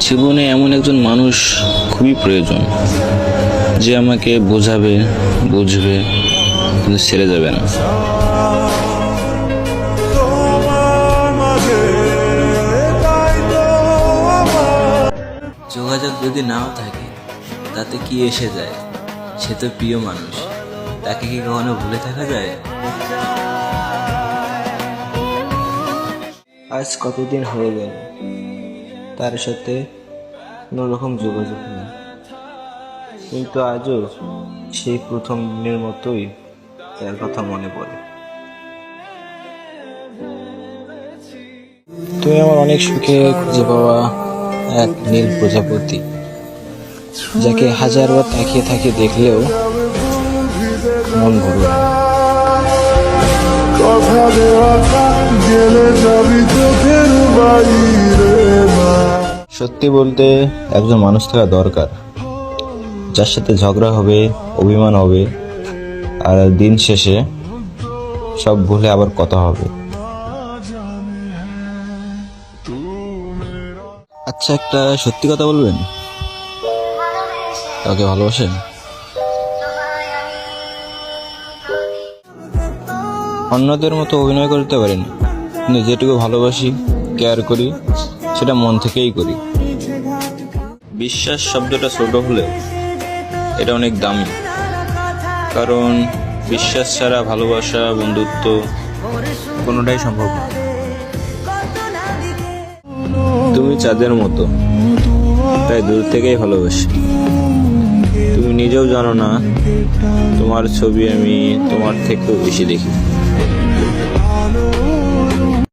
জীবনে এমন একজন মানুষ খুবই প্রয়োজন, যে আমাকে বোঝাবে, বুঝবে, কিন্তু ছেড়ে যাবে না। যোগাযোগ যদি নাও থাকে তাতে কি এসে যায়, সে তো প্রিয় মানুষ, তাকে কি কখনো ভুলে থাকা যায়? আজ কতদিন হয়ে গেল তার সাথে কোনো রকম যোগাযোগ নেই, কিন্তু আজও সেই প্রথম দিনের মতোই তার কথা মনে পড়ে। তুমি আমার অনেক সুখে খুঁজে পাওয়া এক নীল প্রজাপতি, যাকে হাজারবার তাকিয়ে তাকিয়ে দেখলেও মন ভরবে না। সত্যি বলতে একজন মানুষ থাকা দরকার, যার সাথে ঝগড়া হবে, অভিমান হবে, আর দিন শেষে সব ভুলে আবার কথা হবে। আচ্ছা, একটা সত্যি কথা বলবেন, কাউকে ভালোবাসেন? অন্যদের মতো অভিনয় করতে পারেন, কিন্তু যেটুকু ভালোবাসি, কেয়ার করি, সেটা মন থেকেই করি। বিশ্বাস শব্দটা ছোট হলে এটা অনেক দামি, কারণ বিশ্বাস ছাড়া ভালোবাসা, বন্ধুত্ব কোনোটাই সম্ভব না। তুমি চাঁদের মতো, তাই দূর থেকেই ভালোবাসি। তুমি নিজেও জানো না, তোমার ছবি আমি তোমার থেকেও বেশি দেখি।